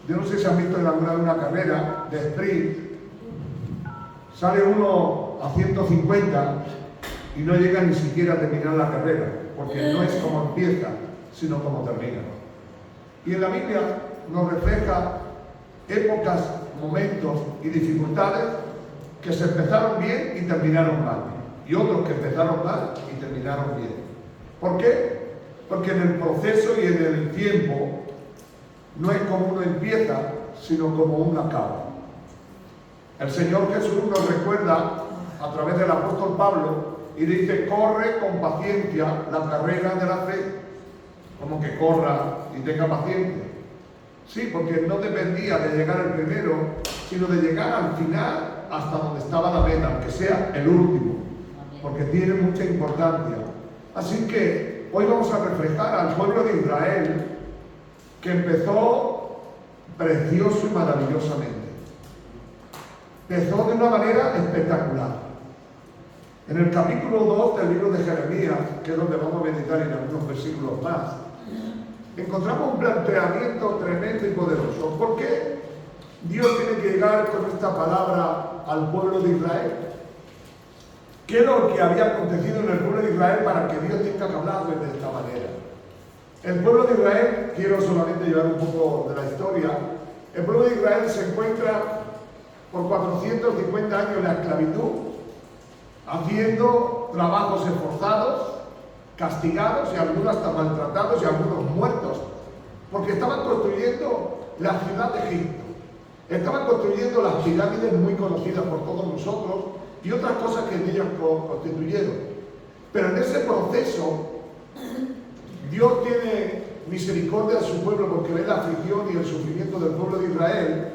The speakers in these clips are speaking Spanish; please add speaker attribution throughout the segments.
Speaker 1: Yo no sé si han visto en alguna vez una carrera de sprint. Sale uno a 150 y no llega ni siquiera a terminar la carrera, porque no es como empieza, sino como termina. Y en la Biblia nos refleja épocas, momentos y dificultades que se empezaron bien y terminaron mal, y otros que empezaron mal y terminaron bien. ¿Por qué? Porque en el proceso y en el tiempo no es como uno empieza, sino como uno acaba. El Señor Jesús nos recuerda a través del apóstol Pablo y dice: corre con paciencia la carrera de la fe. Como que corra y tenga paciencia. Sí, porque no dependía de llegar el primero, sino de llegar al final hasta donde estaba la meta, aunque sea el último, porque tiene mucha importancia. Así que hoy vamos a reflejar al pueblo de Israel, que empezó precioso y maravillosamente. Empezó de una manera espectacular. En el capítulo 2 del libro de Jeremías, que es donde vamos a meditar en algunos versículos más, encontramos un planteamiento tremendo y poderoso. ¿Por qué Dios tiene que llegar con esta palabra al pueblo de Israel? ¿Qué es lo que había acontecido en el pueblo de Israel para que Dios tenga que hablarles de esta manera? El pueblo de Israel, quiero solamente llevar un poco de la historia, el pueblo de Israel se encuentra por 450 años en la esclavitud, haciendo trabajos esforzados, castigados y algunos hasta maltratados y algunos muertos, porque estaban construyendo la ciudad de Egipto, estaban construyendo las pirámides muy conocidas por todos nosotros y otras cosas que ellos constituyeron. Pero en ese proceso Dios tiene misericordia de su pueblo, porque ve la aflicción y el sufrimiento del pueblo de Israel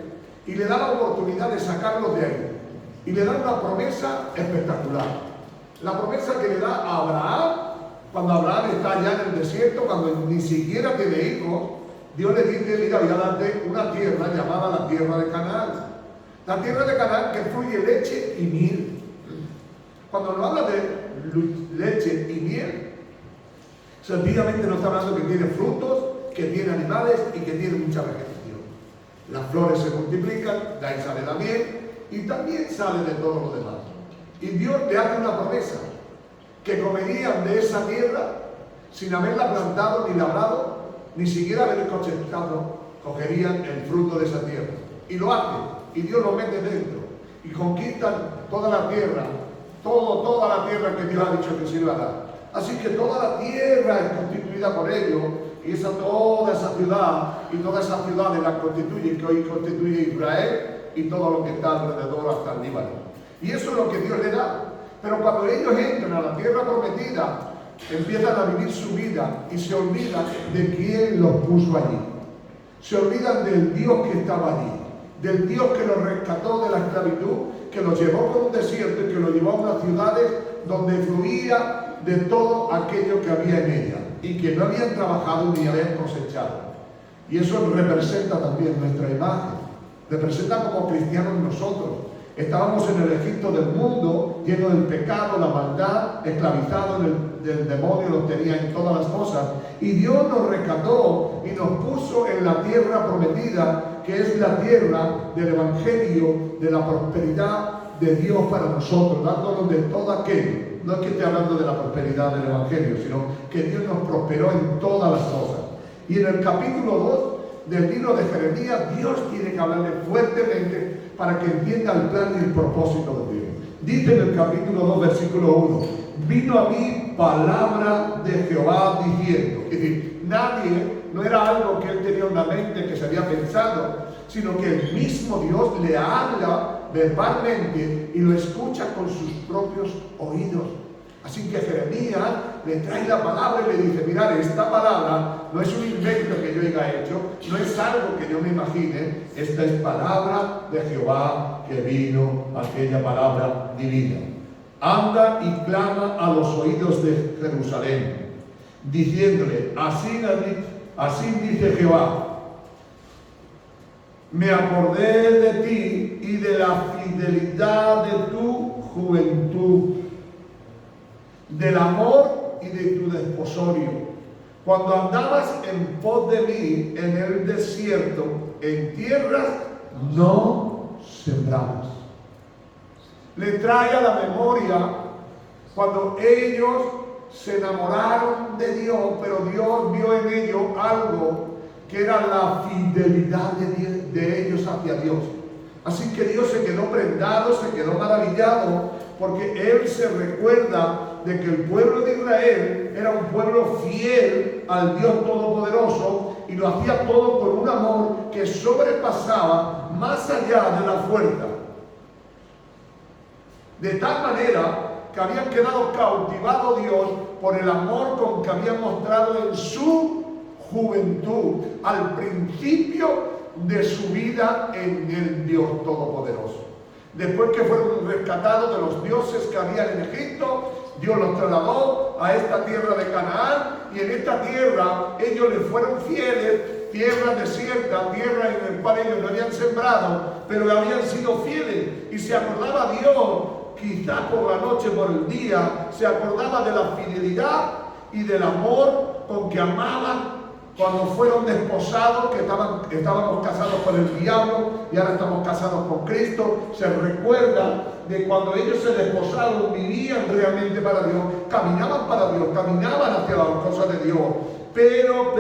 Speaker 1: y le da la oportunidad de sacarlos de ahí, y le da una promesa espectacular. La promesa que le da a Abraham, cuando Abraham está allá en el desierto, cuando ni siquiera tiene hijos, Dios le dice: mira, voy a darte una tierra llamada la tierra de Canaán. La tierra de Canaán que fluye leche y miel. Cuando nos habla de leche y miel, sencillamente no está hablando que tiene frutos, que tiene animales y que tiene mucha vegetación. Las flores se multiplican, de ahí sale la miel y también sale de todo lo demás. Y Dios le hace una promesa, que comerían de esa tierra sin haberla plantado ni labrado, ni siquiera haber cosechado, cogerían el fruto de esa tierra. Y lo hacen, y Dios lo mete dentro, y conquistan toda la tierra, toda la tierra que Dios ha dicho que se iba a dar. Así que toda la tierra es constituida por ellos, y toda esa ciudad, y todas esas ciudades las constituyen, que hoy constituye Israel, y todo lo que está alrededor hasta el Líbano. Y eso es lo que Dios le da. Pero cuando ellos entran a la tierra prometida, empiezan a vivir su vida y se olvidan de quién los puso allí. Se olvidan del Dios que estaba allí, del Dios que los rescató de la esclavitud, que los llevó por un desierto y que los llevó a unas ciudades donde fluía de todo aquello que había en ella y que no habían trabajado ni habían cosechado. Y eso representa también nuestra imagen, representa como cristianos nosotros. Estábamos en el Egipto del mundo, lleno del pecado, la maldad, esclavizado del demonio, nos tenía en todas las cosas. Y Dios nos rescató y nos puso en la tierra prometida, que es la tierra del Evangelio, de la prosperidad de Dios para nosotros, dándonos de todo aquello. No es que esté hablando de la prosperidad del Evangelio, sino que Dios nos prosperó en todas las cosas. Y en el capítulo 2 del libro de Jeremías, Dios tiene que hablarle fuertemente para que entienda el plan y el propósito de Dios. Dice en el capítulo 2, versículo 1, vino a mí palabra de Jehová diciendo. Es decir, no era algo que él tenía en la mente, que se había pensado, sino que el mismo Dios le habla verbalmente y lo escucha con sus propios oídos. Así que Jeremías le trae la palabra y le dice: mirad, esta palabra no es un invento que yo haya hecho, no es algo que yo me imagine, esta es palabra de Jehová que vino, aquella palabra divina. Anda y clama a los oídos de Jerusalén, diciéndole: así dice Jehová, me acordé de ti y de la fidelidad de tu juventud, del amor y de tu desposorio, Cuando andabas en pos de mí en el desierto, en tierras no sembrabas. Le trae a la memoria cuando ellos se enamoraron de Dios, pero Dios vio en ellos algo que era la fidelidad de ellos hacia Dios. Así que Dios se quedó prendado, se quedó maravillado, porque Él se recuerda de que el pueblo de Israel era un pueblo fiel al Dios Todopoderoso y lo hacía todo con un amor que sobrepasaba más allá de la fuerza. De tal manera que habían quedado cautivados Dios por el amor con que habían mostrado en su juventud, al principio de su vida en el Dios Todopoderoso. Después que fueron rescatados de los dioses que había en Egipto, Dios los trasladó a esta tierra de Canaán, y en esta tierra ellos le fueron fieles, tierra desierta, tierra en la cual ellos no habían sembrado, pero habían sido fieles, y se acordaba Dios, quizá por la noche, por el día, se acordaba de la fidelidad y del amor con que amaban cuando fueron desposados, que estábamos casados con el diablo y ahora estamos casados con Cristo. Se recuerda de cuando ellos se desposaron, vivían realmente para Dios, caminaban para Dios, caminaban hacia las cosas de Dios. Pero,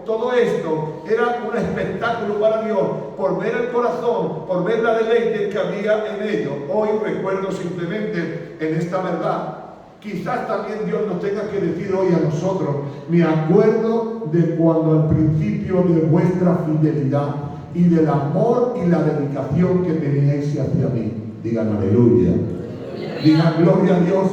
Speaker 1: todo esto era un espectáculo para Dios, por ver el corazón, por ver la deleite que había en ellos. Hoy recuerdo simplemente en esta verdad. Quizás también Dios nos tenga que decir hoy a nosotros: me acuerdo de cuando al principio de vuestra fidelidad y del amor y la dedicación que teníais hacia mí. Digan aleluya. Digan gloria a Dios.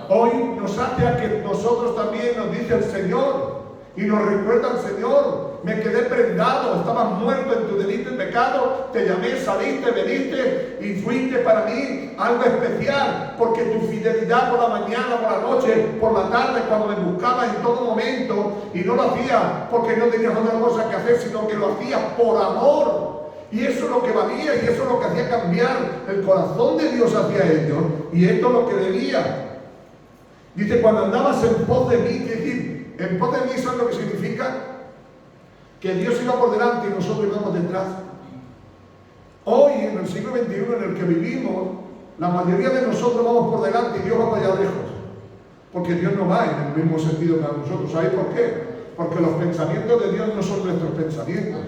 Speaker 1: Hoy nos hace a que nosotros también nos dice el Señor y nos recuerda al Señor: me quedé prendado, estabas muerto en tu delito y pecado, te llamé, saliste, veniste y fuiste para mí algo especial, porque tu fidelidad por la mañana, por la noche, por la tarde, cuando me buscabas en todo momento, y no lo hacías porque no tenías otra cosa que hacer, sino que lo hacías por amor. Y eso es lo que valía, y eso es lo que hacía cambiar el corazón de Dios hacia ellos, y esto es lo que debía. Dice, cuando andabas en pos de mí, ¿qué decir? En pos de mí, ¿sabes lo que significa? Que Dios iba por delante y nosotros íbamos detrás. Hoy, en el siglo XXI en el que vivimos, la mayoría de nosotros vamos por delante y Dios va para allá lejos. Porque Dios no va en el mismo sentido que nosotros. ¿Sabéis por qué? Porque los pensamientos de Dios no son nuestros pensamientos.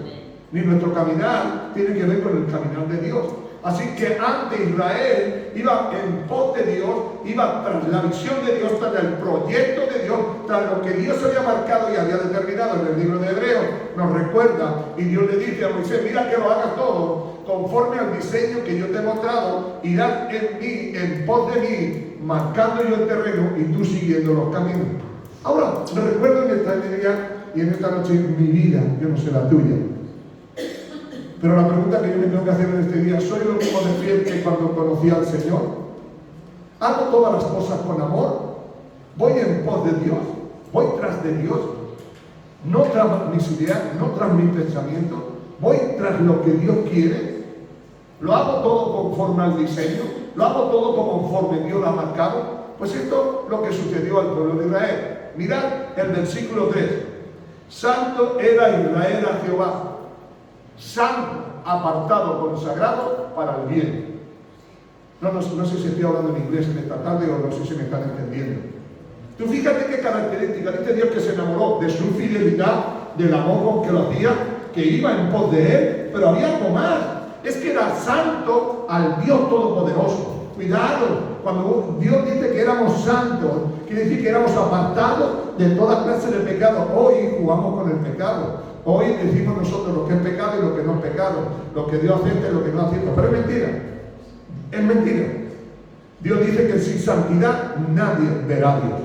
Speaker 1: Ni nuestro caminar tiene que ver con el caminar de Dios. Así que antes Israel iba en pos de Dios, iba tras la visión de Dios, tras el proyecto de Dios, tras lo que Dios había marcado y había determinado en el libro de Hebreos. Nos recuerda, y Dios le dice a Moisés: mira que lo hagas todo conforme al diseño que yo te he mostrado, irás en mí, en pos de mí, marcando yo el terreno y tú siguiendo los caminos. Ahora, me recuerdo en esta día y en esta noche mi vida, yo no sé la tuya. Pero la pregunta que yo me tengo que hacer en este día: ¿soy lo mismo de fiel que cuando conocí al Señor? ¿Hago todas las cosas con amor? ¿Voy en pos de Dios? ¿Voy tras de Dios? ¿No tras mis ideas? ¿No tras mis pensamientos? ¿Voy tras lo que Dios quiere? ¿Lo hago todo conforme al diseño? ¿Lo hago todo conforme Dios lo ha marcado? Pues esto es lo que sucedió al pueblo de Israel. Mirad el versículo 3. Santo era Israel a Jehová, santo, apartado, consagrado para el bien. No sé si estoy hablando en inglés en esta tarde o no sé si me están entendiendo. Tú fíjate qué característica. Dice Dios que se enamoró de su fidelidad, del amor con que lo hacía, que iba en pos de Él, pero había algo más. Es que era santo al Dios Todopoderoso. Cuidado, cuando Dios dice que éramos santos, quiere decir que éramos apartados de toda clase de pecado. Hoy jugamos con el pecado. Hoy decimos nosotros lo que es pecado y lo que no es pecado, lo que Dios acepta y lo que no acepta, pero es mentira. Es mentira. Dios dice que sin santidad nadie verá a Dios.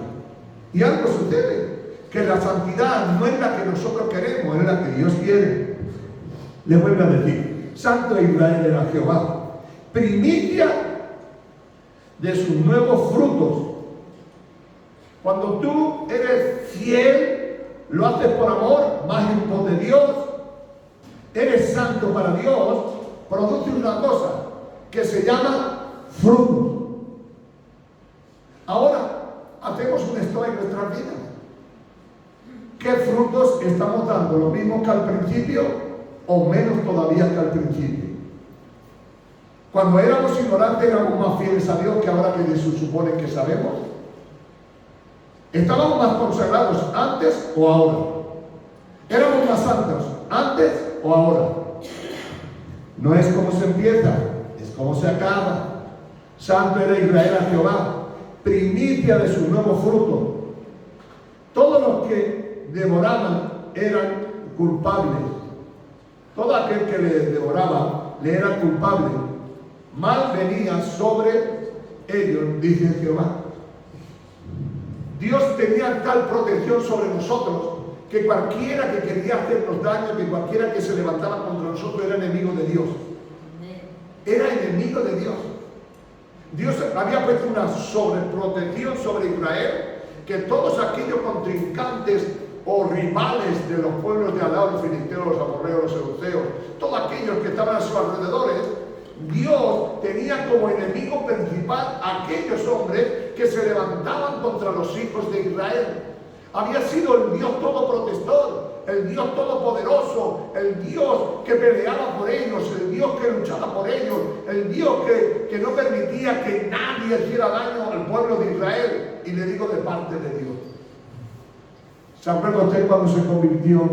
Speaker 1: Y algo sucede, que la santidad no es la que nosotros queremos, es la que Dios quiere. Le vuelvo a decir: santo Israel era Jehová, primicia de sus nuevos frutos. Cuando tú eres fiel, lo haces por amor, más en pos de Dios, eres santo para Dios, produce una cosa que se llama fruto. Ahora, hacemos un stop en nuestras vidas. ¿Qué frutos estamos dando? ¿Lo mismo que al principio o menos todavía que al principio? Cuando éramos ignorantes éramos más fieles a Dios que ahora que se supone que sabemos. ¿Estábamos más consagrados antes o ahora? ¿Éramos más santos antes o ahora? No es como se empieza, es como se acaba. Santo era Israel a Jehová, primicia de su nuevo fruto. Todos los que devoraban eran culpables. Todo aquel que le devoraba le era culpable. Mal venía sobre ellos, dice Jehová. Dios tenía tal protección sobre nosotros que cualquiera que quería hacernos daño, que cualquiera que se levantaba contra nosotros era enemigo de Dios. Era enemigo de Dios. Dios había puesto una sobreprotección sobre Israel, que todos aquellos contrincantes o rivales de los pueblos de al lado, los filisteos, los amorreos, los euceos, todos aquellos que estaban a sus alrededores, Dios tenía como enemigo principal a aquellos hombres que se levantaban contra los hijos de Israel. Había sido el Dios todoprotector, el Dios todopoderoso, el Dios que peleaba por ellos, el Dios que luchaba por ellos, el Dios que no permitía que nadie hiciera daño al pueblo de Israel. Y le digo de parte de Dios. ¿Se acuerda usted cuando se convirtió?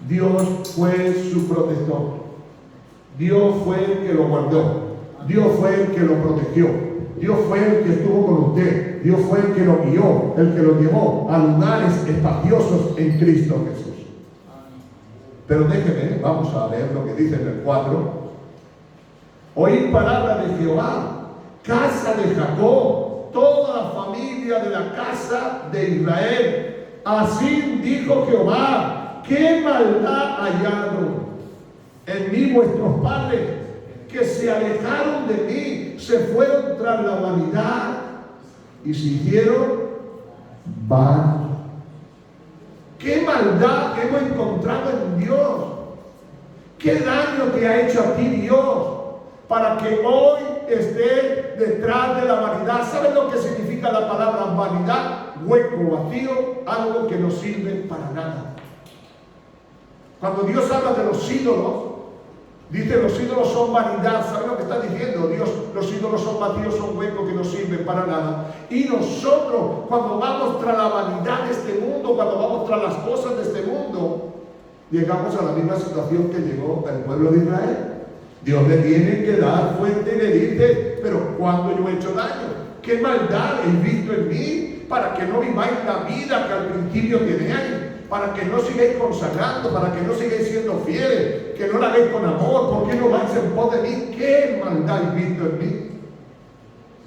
Speaker 1: Dios fue su protector. Dios fue el que lo guardó. Dios fue el que lo protegió. Dios fue el que estuvo con usted. Dios fue el que lo guió, el que lo llevó a lugares espaciosos en Cristo Jesús. Pero déjeme, vamos a leer lo que dice en el 4. Oíd palabra de Jehová, casa de Jacob, toda la familia de la casa de Israel. Así dijo Jehová, qué maldad hallaron en mí vuestros padres, que se alejaron de mí, se fueron tras la vanidad y se hicieron van. ¿Qué maldad hemos encontrado en Dios? ¿Qué daño te ha hecho a ti Dios para que hoy estés detrás de la vanidad? ¿Sabes lo que significa la palabra vanidad? Hueco, vacío, algo que no sirve para nada. Cuando Dios habla de los ídolos, dice los ídolos son vanidad. ¿Saben lo que está diciendo Dios? Los ídolos son vacíos, son huecos que no sirven para nada. Y nosotros, cuando vamos tras la vanidad de este mundo, cuando vamos tras las cosas de este mundo, llegamos a la misma situación que llegó el pueblo de Israel. Dios le tiene que dar fuente y le dice, pero ¿cuándo yo he hecho daño? ¿Qué maldad he visto en mí? Para que no viváis la vida que al principio teníais, para que no sigáis consagrando, para que no sigáis siendo fieles, que no la hagáis con amor. ¿Por qué no vais en pos de mí? ¿Qué maldad habéis visto en mí?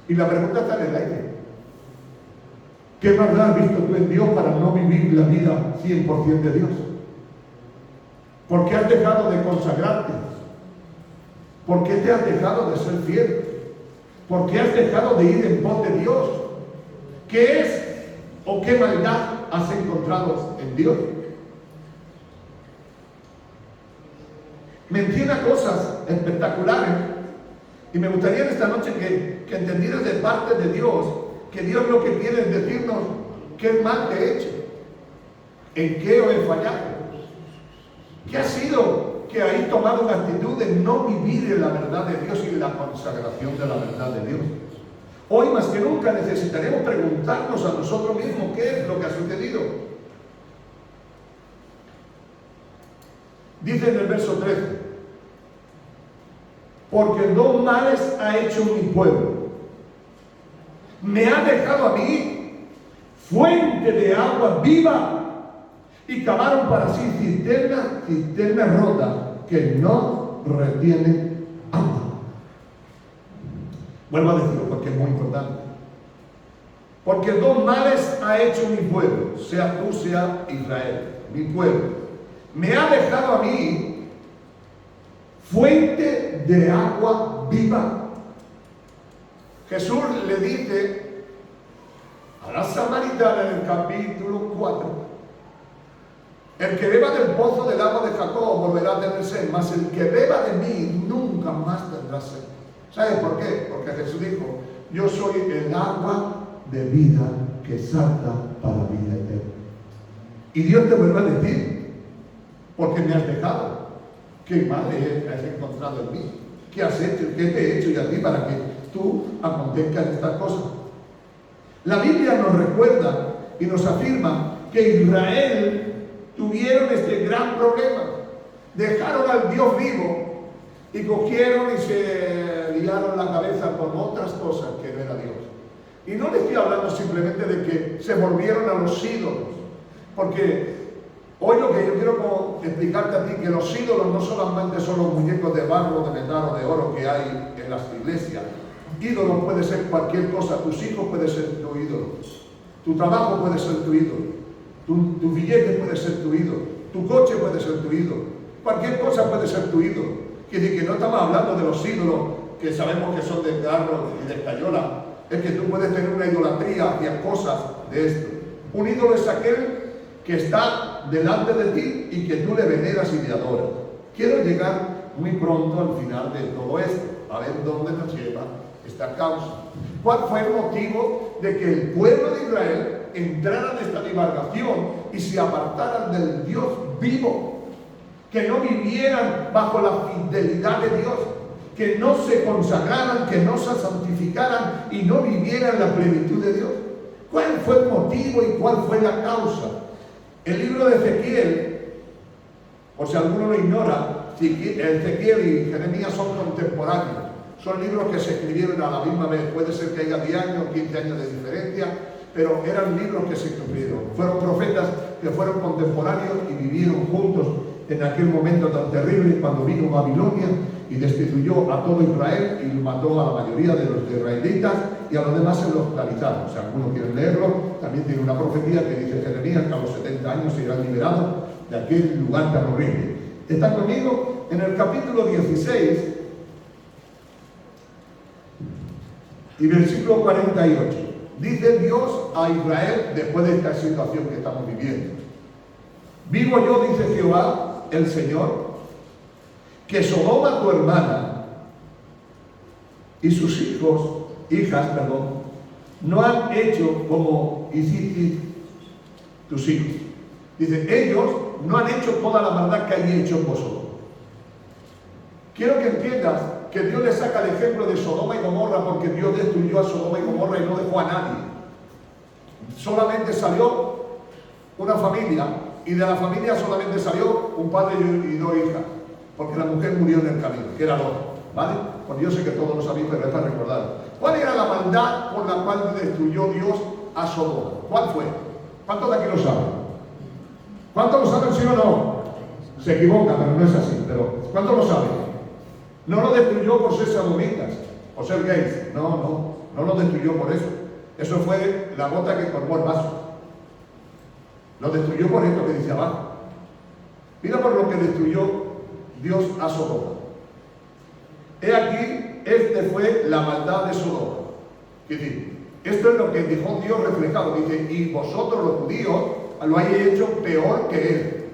Speaker 1: Y la pregunta está en el aire. ¿Qué maldad has visto tú en Dios para no vivir la vida 100% de Dios? ¿Por qué has dejado de consagrarte? ¿Por qué te has dejado de ser fiel? ¿Por qué has dejado de ir en pos de Dios? ¿Qué es o qué maldad has encontrado en Dios? Menciona cosas espectaculares y me gustaría en esta noche que entendieras de parte de Dios que Dios lo que quiere es decirnos qué mal te he hecho, en qué os he fallado, qué ha sido que habéis tomado una actitud de no vivir en la verdad de Dios y en la consagración de la verdad de Dios. Hoy más que nunca necesitaremos preguntarnos a nosotros mismos qué es lo que ha sucedido. Dice en el verso 13, porque dos males ha hecho mi pueblo. Me ha dejado a mí fuente de agua viva y cavaron para sí cisternas rotas que no retienen agua. Vuelvo a decirlo porque es muy importante. Porque dos males ha hecho mi pueblo, sea tú, sea Israel, mi pueblo. Me ha dejado a mí fuente de agua viva. Jesús le dice a la samaritana en el capítulo 4, el que beba del pozo del agua de Jacob volverá a tener sed, mas el que beba de mí nunca más tendrá sed. ¿Sabes por qué? Porque Jesús dijo, yo soy el agua de vida que salta para la vida eterna. Y Dios te vuelve a decir, porque me has dejado. ¿Qué mal has encontrado en mí? ¿Qué has hecho? ¿Qué te he hecho yo a ti para que tú acontezcas estas cosas? La Biblia nos recuerda y nos afirma que Israel tuvieron este gran problema. Dejaron al Dios vivo y cogieron y se liaron la cabeza con otras cosas que no era Dios. Y no le estoy hablando simplemente de que se volvieron a los ídolos, porque hoy lo que yo quiero explicarte a ti, que los ídolos no solamente son los muñecos de barro, de metal o de oro que hay en las iglesias. Ídolo puede ser cualquier cosa. Tus hijos pueden ser tu ídolo, tu trabajo puede ser tu ídolo, tu billete puede ser tu ídolo, tu coche puede ser tu ídolo, cualquier cosa puede ser tu ídolo. Quiere decir que no estamos hablando de los ídolos que sabemos que son de carro y de escayola. Es que tú puedes tener una idolatría hacia cosas de esto. Un ídolo es aquel que está delante de ti y que tú le veneras y le adoras. Quiero llegar muy pronto al final de todo esto, a ver dónde nos lleva esta causa. ¿Cuál fue el motivo de que el pueblo de Israel entrara en esta divagación y se apartaran del Dios vivo? Que no vivieran bajo la fidelidad de Dios, que no se consagraran, que no se santificaran y no vivieran la plenitud de Dios. ¿Cuál fue el motivo y cuál fue la causa? El libro de Ezequiel, por si alguno lo ignora, Ezequiel y Jeremías son contemporáneos. Son libros que se escribieron a la misma vez. Puede ser que haya 10 años, 15 años de diferencia, pero eran libros que se escribieron. Fueron profetas que fueron contemporáneos y vivieron juntos en aquel momento tan terrible cuando vino Babilonia y destituyó a todo Israel y mató a la mayoría de los israelitas y a los demás se los esclavizaron. Si algunos quieren leerlo, también tiene una profecía que dice Jeremías que a los 70 años se irán liberados de aquel lugar tan horrible. ¿Están conmigo? En el capítulo 16 y versículo 48 dice Dios a Israel después de esta situación que estamos viviendo: vivo yo, dice Jehová el Señor, que Sodoma tu hermana y sus hijas, no han hecho como hiciste tus hijos. Dice, ellos no han hecho toda la maldad que hay hecho vosotros. Quiero que entiendas que Dios le saca el ejemplo de Sodoma y Gomorra porque Dios destruyó a Sodoma y Gomorra y no dejó a nadie. Solamente salió una familia y de la familia solamente salió un padre y 2 hijas, porque la mujer murió en el camino, que era Lot, ¿vale? Pues yo sé que todos lo sabéis, pero es para recordar. ¿Cuál era la maldad por la cual destruyó Dios a Sodoma? ¿Cuál fue? ¿Cuántos de aquí lo saben? ¿Cuántos lo saben, sí o no? Se equivoca, pero no es así. Pero ¿cuántos lo saben? No lo destruyó por ser sadomitas o ser gays. No lo destruyó por eso. Eso fue la gota que colmó el vaso. Lo destruyó por esto que dice abajo. Mira por lo que destruyó Dios a Sodoma. He aquí, este fue la maldad de Sodoma. Es decir, esto es lo que dijo Dios reflejado. Dice, y vosotros los judíos lo hayáis hecho peor que él.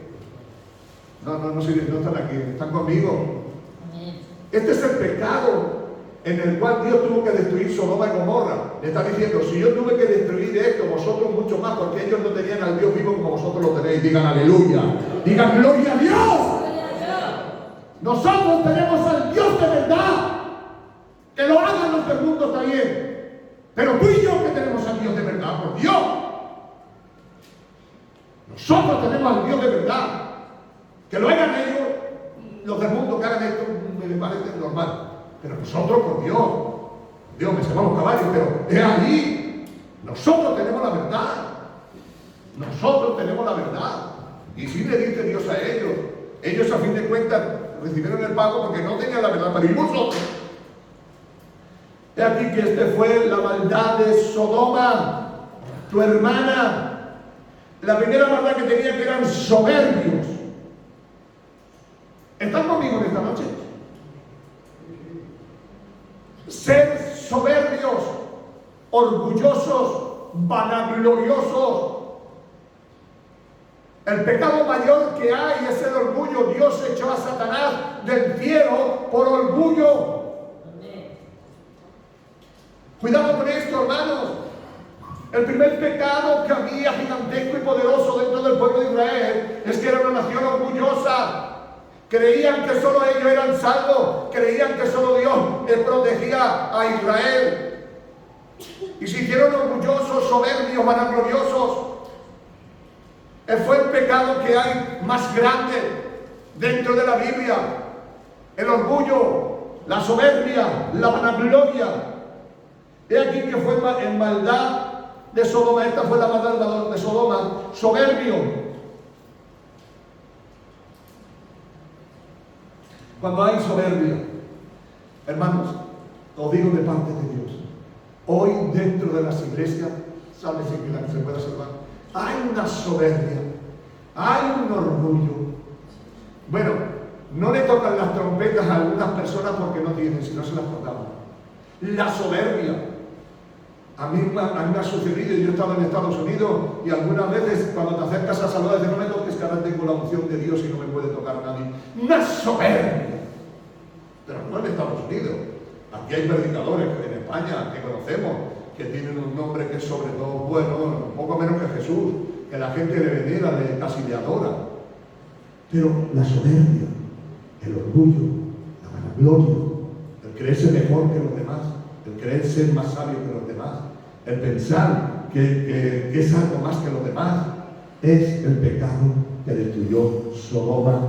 Speaker 1: No están aquí, están conmigo. Este es el pecado en el cual Dios tuvo que destruir Sodoma y Gomorra. Le está diciendo, si yo tuve que destruir esto, vosotros mucho más, porque ellos no tenían al Dios vivo como vosotros lo tenéis. Digan aleluya. Digan gloria a Dios. Nosotros tenemos al Dios de verdad. Que lo hagan los del mundo está bien. Pero tú y yo que tenemos al Dios de verdad, por Dios. Nosotros tenemos al Dios de verdad. Que lo hagan ellos, los del mundo que hagan esto, me parece normal. Pero nosotros, por Dios, me se van los caballos, pero es ahí. Nosotros tenemos la verdad. Nosotros tenemos la verdad. Y si le dice Dios a ellos a fin de cuentas recibieron el pago porque no tenían la verdad, pero ¿y vosotros? He aquí que este fue la maldad de Sodoma, tu hermana. La primera maldad que tenía que eran soberbios. ¿Están conmigo en esta noche? Ser soberbios, orgullosos, vanagloriosos. El pecado mayor que hay es el orgullo. Dios echó a Satanás del cielo por orgullo. Cuidado con esto, hermanos. El primer pecado que había gigantesco y poderoso dentro del pueblo de Israel es que era una nación orgullosa. Creían que solo ellos eran salvos, creían que solo Dios protegía a Israel. Y se hicieron orgullosos, soberbios, vanagloriosos. Fue el pecado que hay más grande dentro de la Biblia. El orgullo, la soberbia, la vanagloria. He aquí que fue en maldad de Sodoma. Esta fue la maldad de Sodoma. Soberbio. Cuando hay soberbia, hermanos, os digo de parte de Dios, hoy dentro de las iglesias, ¿sabes si que se puede salvar? Hay una soberbia, hay un orgullo. Bueno, no le tocan las trompetas a algunas personas porque no tienen, si no se las tocaban. La soberbia. A mí me ha sucedido, yo he estado en Estados Unidos y algunas veces cuando te acercas a saludar, dices, no me toques, que ahora tengo la unción de Dios y no me puede tocar nadie. Una soberbia. Pero no en Estados Unidos. Aquí hay predicadores en España que conocemos, que tienen un nombre que es sobre todo bueno, un poco menos que Jesús, que la gente le venera, casi le adora. Pero la soberbia, el orgullo, la vanagloria, el creerse mejor que los demás, el creer ser más sabio que los demás, el pensar que es algo más que los demás, es el pecado que destruyó Sodoma.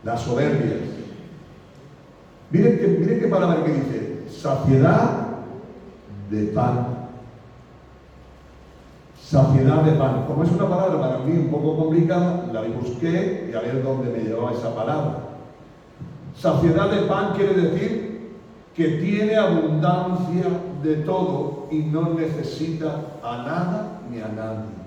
Speaker 1: La soberbia. Miren qué palabra que dice: saciedad de pan. Saciedad de pan. Como es una palabra para mí un poco complicada, la busqué y a ver dónde me llevaba esa palabra. Saciedad de pan quiere decir que tiene abundancia de todo y no necesita a nada ni a nadie.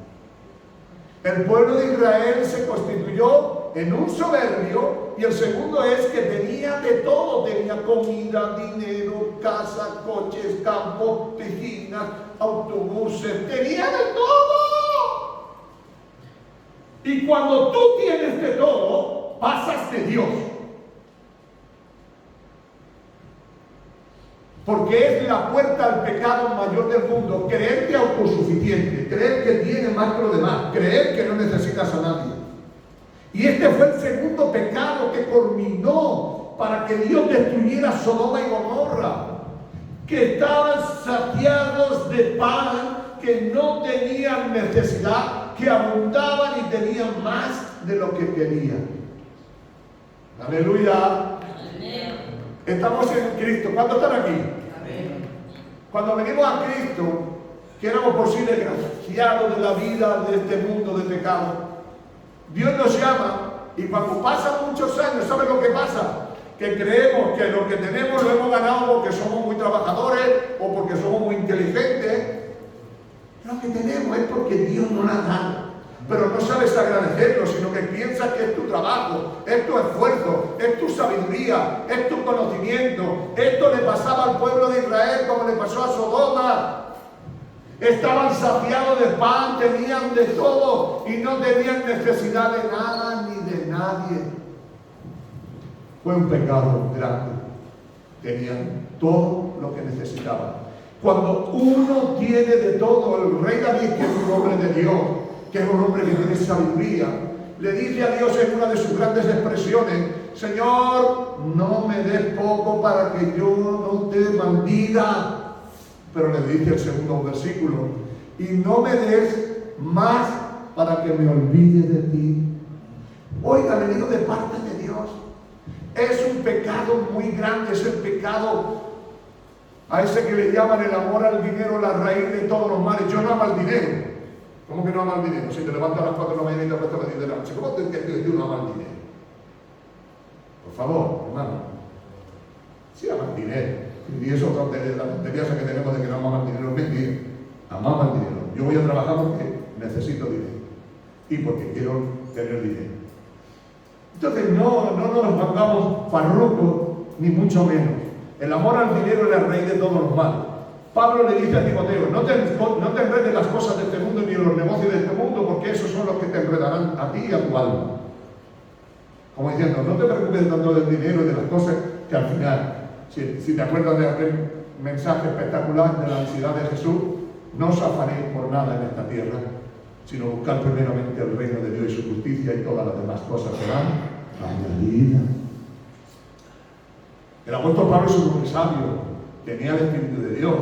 Speaker 1: El pueblo de Israel se constituyó en un soberbio, y el segundo es que tenía de todo. Tenía comida, dinero, casa, coches, campos, piscinas, autobuses, tenía de todo. Y cuando tú tienes de todo, pasas de Dios. Porque es la puerta al pecado mayor del mundo, creerte autosuficiente, creer que tienes más que los demás, creer que no necesitas a nadie. Y este fue el segundo pecado que culminó para que Dios destruyera Sodoma y Gomorra, que estaban saciados de pan, que no tenían necesidad, que abundaban y tenían más de lo que querían. Aleluya. Estamos en Cristo. ¿Cuántos están aquí? Amén. Cuando venimos a Cristo, que éramos por sí desgraciados de la vida de este mundo de pecado, Dios nos llama, y cuando pasan muchos años, ¿saben lo que pasa? Que creemos que lo que tenemos lo hemos ganado porque somos muy trabajadores o porque somos muy inteligentes. Lo que tenemos es porque Dios nos la da. Pero no sabes agradecerlo, sino que piensas que es tu trabajo, es tu esfuerzo, es tu sabiduría, es tu conocimiento. Esto le pasaba al pueblo de Israel como le pasó a Sodoma. Estaban saciados de pan, tenían de todo y no tenían necesidad de nada ni de nadie. Fue un pecado grande. Tenían todo lo que necesitaban. Cuando uno tiene de todo, el rey David, que es un hombre de Dios, que es un hombre que tiene sabiduría, le dice a Dios en una de sus grandes expresiones: Señor, no me des poco para que yo no te maldiga. Pero le dice el segundo versículo: y no me des más para que me olvide de ti. Oiga, le digo de parte de Dios, es un pecado muy grande, es el pecado a ese que le llaman el amor al dinero, la raíz de todos los males. Yo no amo al dinero. ¿Cómo que no ama el dinero? Si te levantas a las 4 de la mañana y te apuestas a las 10 de la noche, ¿cómo te entiendes que no ama el dinero? Por favor, hermano. Sí ama el dinero. Y eso es la tontería que tenemos de que no amamos el dinero. Es mentira. Amamos el dinero. Yo voy a trabajar porque necesito dinero. Y porque quiero tener dinero. Entonces no nos pongamos farrucos, ni mucho menos. El amor al dinero es la raíz de todos los males. Pablo le dice a Timoteo: no te enredes las cosas de este mundo ni en los negocios de este mundo, porque esos son los que te enredarán a ti y a tu alma. Como diciendo, no te preocupes tanto del dinero y de las cosas, que al final, si te acuerdas de aquel mensaje espectacular de la ansiedad de Jesús: no os afanéis por nada en esta tierra, sino buscar primeramente el reino de Dios y su justicia, y todas las demás cosas serán añadidas. El apóstol Pablo es un hombre sabio, tenía el Espíritu de Dios.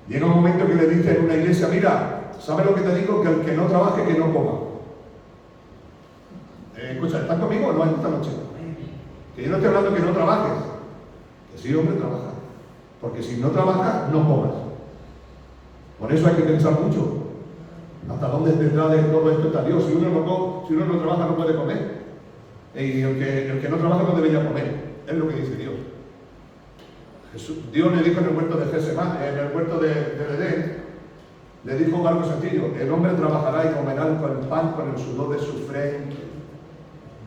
Speaker 1: Llega un momento que le dice en una iglesia: mira, ¿sabes lo que te digo? Que el que no trabaje, que no coma. Escucha, ¿estás conmigo o no esta noche? Que yo no estoy hablando que no trabajes. Que sí, hombre, trabaja. Porque si no trabajas, no comas. Por eso hay que pensar mucho. ¿Hasta dónde detrás de todo esto está Dios? Si uno no trabaja, no puede comer. Y el que no trabaja no debería comer. Es lo que dice Dios. Dios le dijo en el huerto de Getsemaní, en el huerto de Edén, le dijo algo sencillo: el hombre trabajará y comerá con el pan, con el sudor de su frente.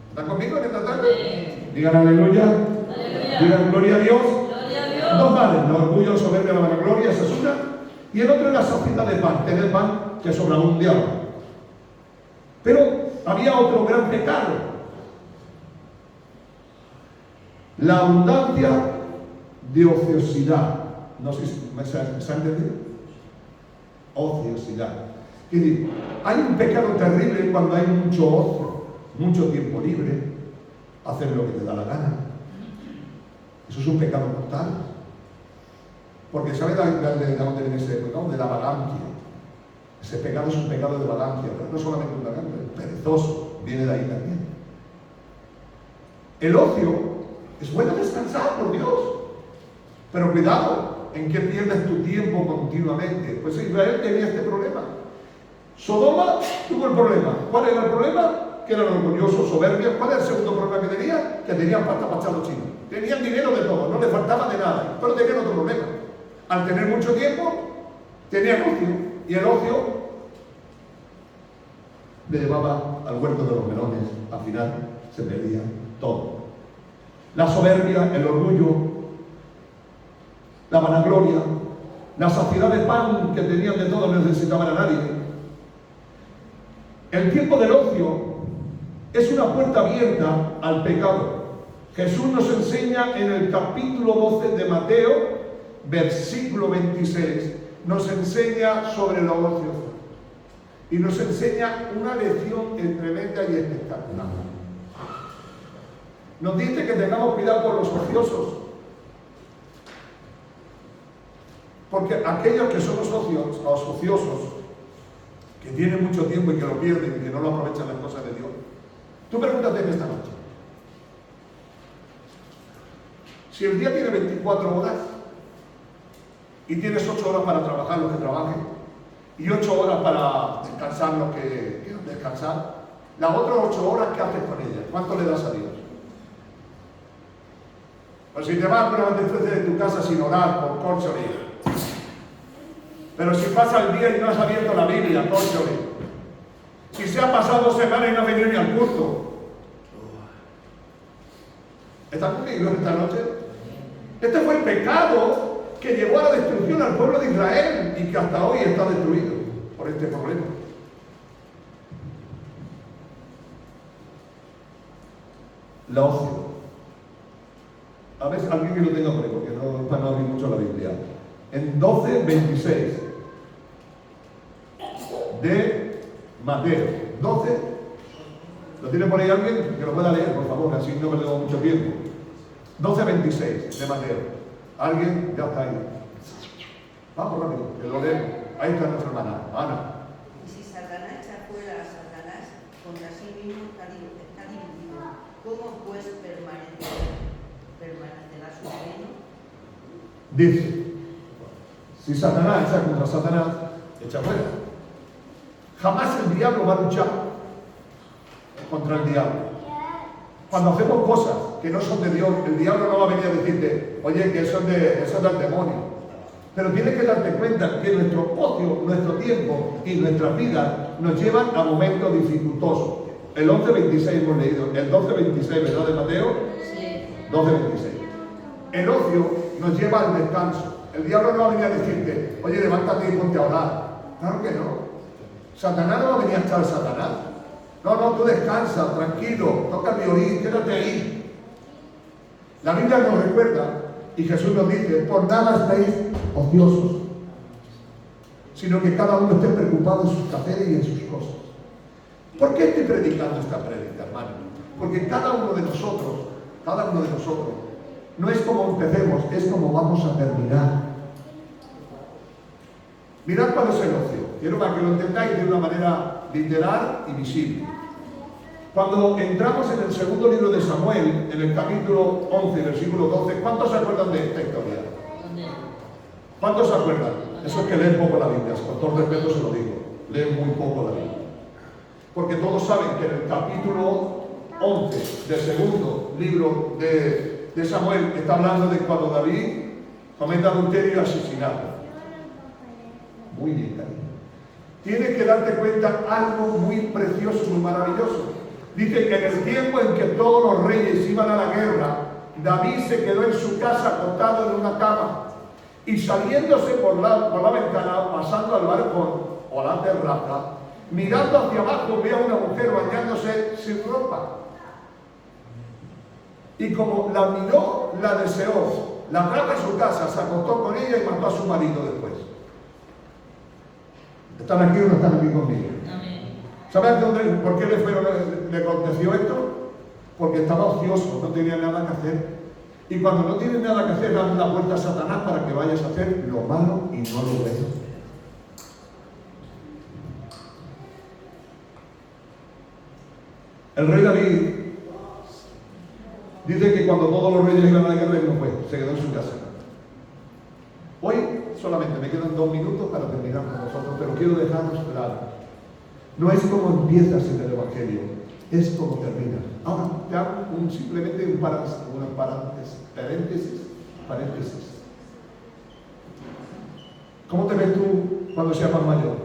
Speaker 1: ¿Están conmigo en esta tarde? Digan aleluya. Aleluya. Digan gloria a Dios. Gloria a Dios. Dos males: el orgullo, soberbia, la vanagloria, esa es una. Y el otro es la saciedad de pan, tener pan que sobra un diablo. Pero había otro gran pecado: la abundancia de ociosidad. No sé si se ha entendido. Ociosidad. Es decir, hay un pecado terrible cuando hay mucho ocio, mucho tiempo libre, hacer lo que te da la gana. Eso es un pecado mortal. Porque ¿sabes de dónde viene ese pecado? De la vagancia. Ese pecado es un pecado de vagancia, pero no solamente un vagancia, perezoso, viene de ahí también. El ocio es bueno descansar, por Dios, pero cuidado en que pierdes tu tiempo continuamente. Pues Israel tenía este problema. Sodoma tuvo el problema. ¿Cuál era el problema? Que eran orgullosos, soberbios. ¿Cuál era el segundo problema que tenía? Que tenían pasta para echar los chinos. Tenían dinero de todo, no les faltaba de nada, pero tenían otro problema. Al tener mucho tiempo, tenían ocio, y el ocio le llevaba al huerto de los melones. Al final se perdía todo. La soberbia, el orgullo, la vanagloria, la saciedad de pan que tenían de todo, no necesitaban a nadie. El tiempo del ocio es una puerta abierta al pecado. Jesús nos enseña en el capítulo 12 de Mateo, versículo 26, nos enseña sobre la ocio y nos enseña una lección tremenda y espectacular. Nos dice que tengamos cuidado con los ociosos, porque aquellos que son los ociosos, que tienen mucho tiempo y que lo pierden y que no lo aprovechan las cosas de Dios. Tú pregúntate en esta noche: si el día tiene 24 horas y tienes 8 horas para trabajar los que trabajen y 8 horas para descansar los que quieran descansar, las otras 8 horas, ¿qué haces con ellas? ¿Cuánto le das a Dios? Pues si te vas a poner de tu casa sin orar, por córcholi. Pero si pasa el día y no has abierto la Biblia, córcholi. Si se ha pasado 2 semanas y no has venido ni al culto. ¿Estás conmigo esta noche? Este fue el pecado que llevó a la destrucción al pueblo de Israel y que hasta hoy está destruido por este problema. La ocio. A ver, alguien que lo tenga por ahí, porque no, para no abrir mucho la Biblia. En 12:26 de Mateo. 12. ¿Lo tiene por ahí alguien? Que lo pueda leer, por favor, así no perdemos mucho tiempo. 12:26 de Mateo. ¿Alguien? Ya está ahí. Vamos rápido, que lo leemos. Ahí está nuestra hermana, Ana.
Speaker 2: Y si Satanás echa fuera a Satanás, contra sí mismo está dividido. ¿Cómo pues permanecerá su reino?
Speaker 1: Dice: si Satanás echa contra Satanás, echa fuera. Jamás el diablo va a luchar contra el diablo. Cuando hacemos cosas que no son de Dios, el diablo no va a venir a decirte: oye, que eso es del demonio. Pero tienes que darte cuenta que nuestro ocio, nuestro tiempo y nuestras vidas nos llevan a momentos dificultosos. El 11:26 hemos leído, el 12:26, ¿verdad, de Mateo?
Speaker 2: Sí.
Speaker 1: 12:26. El ocio nos lleva al descanso. El diablo no va a venir a decirte: oye, levántate y ponte a orar. Claro que no. Satanás no va a venir a echar Satanás. No, tú descansa, tranquilo, toca el violín, quédate ahí. La Biblia nos recuerda Y Jesús nos dice, por nada estáis ociosos, sino que cada uno esté preocupado en sus quehaceres y en sus cosas. ¿Por qué estoy predicando esta prédica, hermano? Porque cada uno de nosotros, no es como empecemos, es como vamos a terminar. Mirad cuál es el ocio. Quiero para que lo entendáis de una manera literal y visible. Cuando entramos en el segundo libro de Samuel, en el capítulo 11, versículo 12, ¿cuántos se acuerdan de esta historia? ¿Cuántos se acuerdan? Eso es que leen poco la Biblia, con todo respeto se lo digo, leen muy poco la Biblia. Porque todos saben que en el capítulo 11 del segundo libro de Samuel está hablando de cuando David comete adulterio y asesinato. Muy bien, cariño. Tienes que darte cuenta algo muy precioso, muy maravilloso. Dice que en el tiempo en que todos los reyes iban a la guerra, David se quedó en su casa acostado en una cama y saliéndose por la ventana, pasando al balcón o a la terraza, mirando hacia abajo, ve a una mujer bañándose sin ropa. Y como la miró, la deseó, la trajo a su casa, se acostó con ella y mató a su marido después. ¿Están aquí o no están aquí conmigo? ¿Saben por qué le aconteció esto? Porque estaba ocioso, no tenía nada que hacer. Y cuando no tienes nada que hacer, dan la puerta a Satanás para que vayas a hacer lo malo y no lo ves. El rey David dice que cuando todos los reyes iban a la guerra, él no fue, se quedó en su casa. Hoy solamente me quedan 2 minutos para terminar con vosotros, pero quiero dejaros claro. No es como empiezas en el Evangelio, es como terminas. Ahora, te hago simplemente un paréntesis. ¿Cómo te ves tú cuando seas más mayor?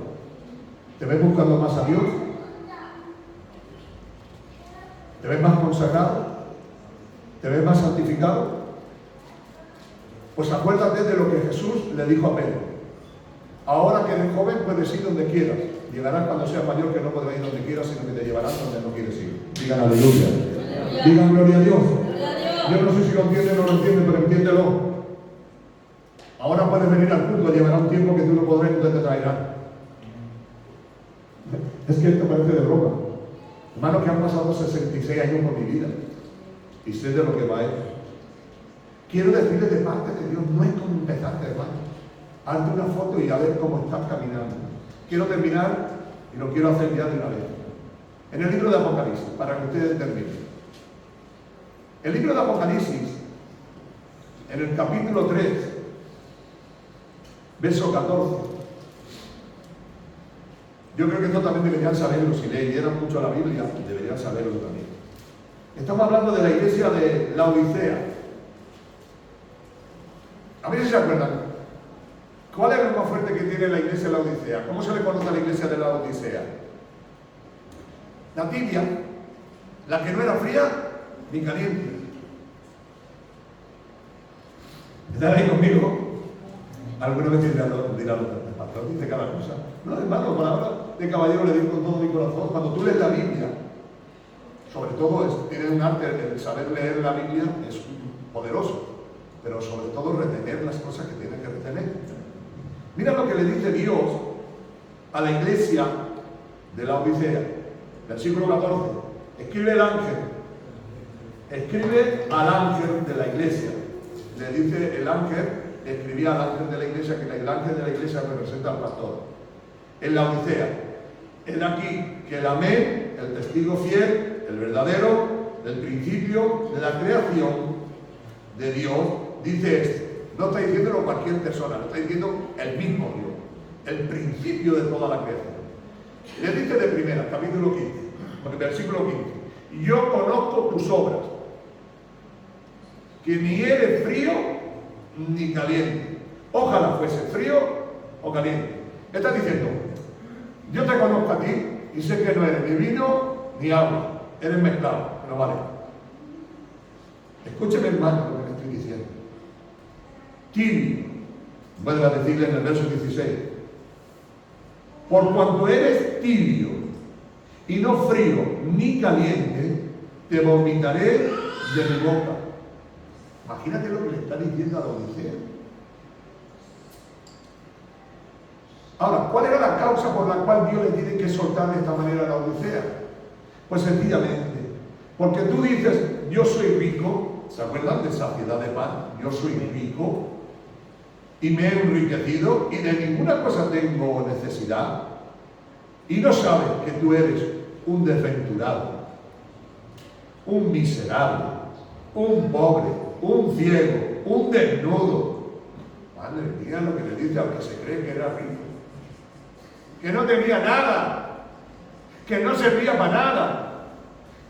Speaker 1: ¿Te ves buscando más a Dios? ¿Te ves más consagrado? ¿Te ves más santificado? Pues acuérdate de lo que Jesús le dijo a Pedro. Ahora que eres joven puedes ir donde quieras. Llegarás cuando seas mayor que no podrás ir donde quieras, sino que te llevarás donde no quieres ir. Digan aleluya. Digan gloria a Dios. Yo no sé si lo entiende o no lo entiende, pero entiéndelo. Ahora puedes venir al culto, llevará un tiempo que tú no podrás y no te traerán. Es que esto parece de broma. Hermanos, que han pasado 66 años por mi vida y sé de lo que va esto. Quiero decirles de parte de Dios, no es como empezaste, hermano. Hazte una foto y a ver cómo estás caminando. Quiero terminar y lo quiero hacer ya de una vez. En el libro de Apocalipsis, para que ustedes terminen. El libro de Apocalipsis, en el capítulo 3, verso 14. Yo creo que esto también deberían saberlo, si leyeran mucho la Biblia, deberían saberlo también. Estamos hablando de la iglesia de Laodicea. A ver si se acuerdan. ¿Cuál es lo más fuerte que tiene la iglesia de Laodicea? ¿Cómo se le conoce a la iglesia de Laodicea? La tibia, la que no era fría ni caliente. ¿Están ahí conmigo? Alguna vez dirán, el pastor dice cada cosa. No, hermano, palabra de caballero le digo con todo mi corazón. Cuando tú lees la Biblia, sobre todo tiene un arte, el saber leer la Biblia es poderoso, pero sobre todo retener las cosas que tienes que retener. Mira lo que le dice Dios a la iglesia de Laodicea, versículo 14. Escribe al ángel de la iglesia. Le dice el ángel, escribía al ángel de la iglesia, que el ángel de la iglesia representa al pastor. En Laodicea, en aquí, que el amén, el testigo fiel, el verdadero, del principio de la creación de Dios, dice esto. No está diciéndolo cualquier persona, lo está diciendo el mismo Dios, el principio de toda la creación. Le dice de primera, capítulo 15, versículo 15. Yo conozco tus obras, que ni eres frío ni caliente. Ojalá fuese frío o caliente. Está diciendo, yo te conozco a ti y sé que no eres ni vino ni agua, eres mezclado, pero vale. Escúcheme, hermano, lo que le estoy diciendo. Tibio, vuelve a decirle en el verso 16, por cuanto eres tibio y no frío ni caliente, te vomitaré de mi boca. Imagínate lo que le está diciendo a la Odisea. Ahora, ¿cuál era la causa por la cual Dios le tiene que soltar de esta manera a la Odisea? Pues sencillamente, porque tú dices, yo soy rico, ¿se acuerdan de saciedad de pan? Yo soy rico y me he enriquecido y de ninguna cosa tengo necesidad. Y no sabes que tú eres un desventurado, un miserable, un pobre, un ciego, un desnudo. Madre mía, lo que le dice al que se cree que era rico. Que no tenía nada, que no servía para nada,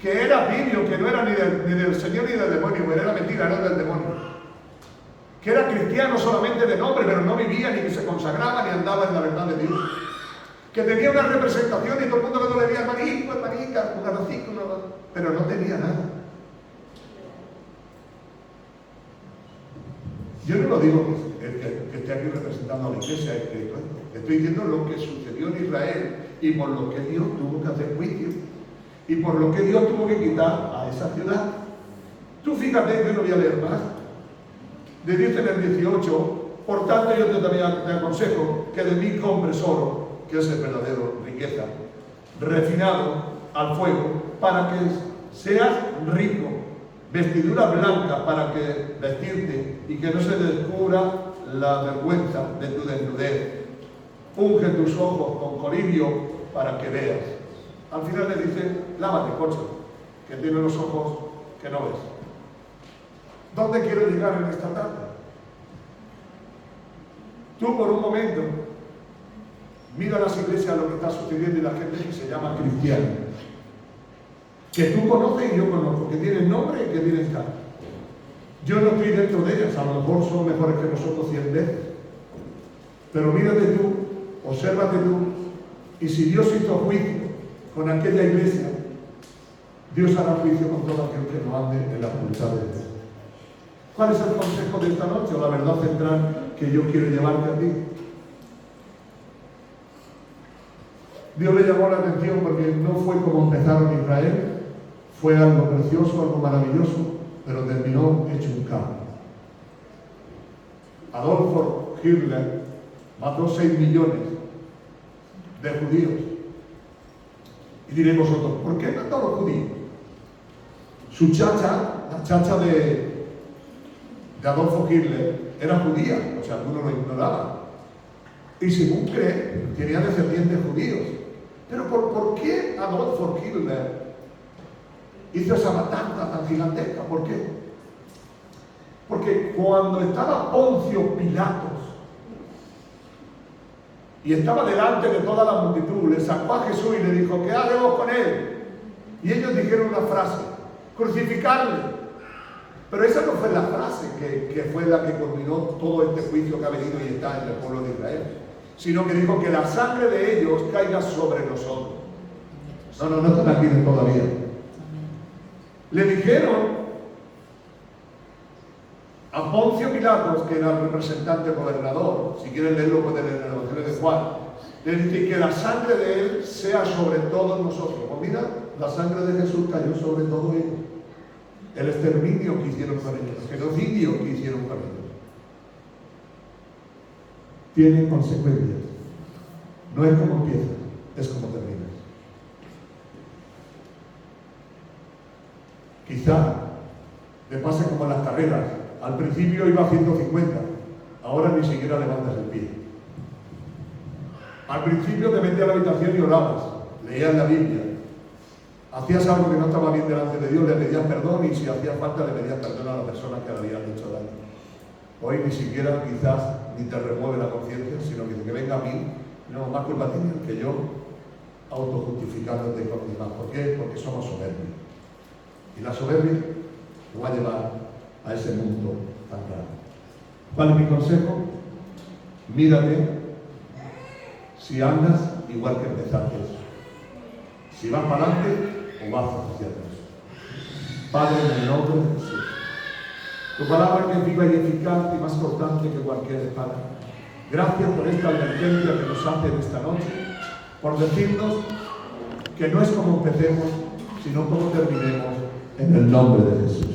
Speaker 1: que era tibio, que no era ni del Señor ni del demonio, pero era mentira, no del demonio. Que era cristiano solamente de nombre, pero no vivía, ni que se consagraba, ni andaba en la verdad de Dios. Que tenía una representación y todo el mundo cuando le veía hermanito, hermanita, un garrocico, pero no tenía nada. Yo no lo digo que esté aquí representando a la iglesia, estoy diciendo lo que sucedió en Israel y por lo que Dios tuvo que hacer juicio y por lo que Dios tuvo que quitar a esa ciudad. Tú fíjate, yo no voy a leer más. Le dice en el 18, por tanto yo te aconsejo que de mí compres oro, que es el verdadero riqueza, refinado al fuego, para que seas rico, vestidura blanca para que vestirte y que no se descubra la vergüenza de tu desnudez. Unge tus ojos con colirio para que veas. Al final le dice, lávate, cocho, que tiene los ojos que no ves. ¿Dónde quiero llegar en esta tarde? Tú por un momento mira las iglesias lo que está sucediendo y la gente que se llama cristiana, que tú conoces y yo conozco, que tienen nombre y que tienen cara. Yo no estoy dentro de ellas, a lo mejor son mejores que nosotros 100 veces, pero mírate tú, obsérvate tú, y si Dios hizo juicio con aquella iglesia, Dios hará juicio con todo aquel que no ande en la voluntad de Dios. ¿Cuál es el consejo de esta noche o la verdad central que yo quiero llevarte a ti? Dios le llamó la atención porque no fue como empezaron Israel, fue algo precioso, algo maravilloso, pero terminó hecho un caos. Adolfo Hitler mató 6 millones de judíos. Y diréis vosotros, ¿por qué mató a los judíos? Su chacha, la chacha de Adolfo Hitler, era judía, o sea, algunos lo ignoraban. Y según creen, tenía descendientes judíos. Pero ¿por qué Adolfo Hitler hizo esa matanza tan gigantesca? ¿Por qué? Porque cuando estaba Poncio Pilatos y estaba delante de toda la multitud, le sacó a Jesús y le dijo, ¿qué haremos con él? Y ellos dijeron una frase, crucificarle. Pero esa no fue la frase que fue la que culminó todo este juicio que ha venido y está en el pueblo de Israel, sino que dijo que la sangre de ellos caiga sobre nosotros. No están aquí todavía. Le dijeron a Poncio Pilatos, que era el representante gobernador, si quieren leerlo pueden leer en el Evangelio de Juan, le dice que la sangre de él sea sobre todos nosotros. Pues mira, la sangre de Jesús cayó sobre todos ellos. El exterminio que hicieron con ellos, el genocidio que hicieron con ellos, tienen consecuencias. No es como empieza, es como termina. Quizá le pase como en las carreras. Al principio iba a 150, ahora ni siquiera levantas el pie. Al principio te metías a la habitación y orabas, leías la Biblia, hacías algo que no estaba bien delante de Dios, le pedías perdón y si hacía falta le pedías perdón a la persona que le habían hecho daño. Hoy ni siquiera quizás ni te remueve la conciencia, sino que dice que venga a mí, no, más culpa tienes que yo, autojustificándote con los demás. ¿Por qué? Porque somos soberbios. Y la soberbia nos va a llevar a ese mundo tan grande. ¿Cuál es mi consejo? Mírate si andas igual que empezaste. Si vas para adelante o vas hacia atrás. Padre, en el nombre de Jesús. Tu palabra que es viva y eficaz y más cortante que cualquier espada. Gracias por esta advertencia que nos hace en esta noche, por decirnos que no es como empecemos, sino como terminemos, en el nombre de Jesús.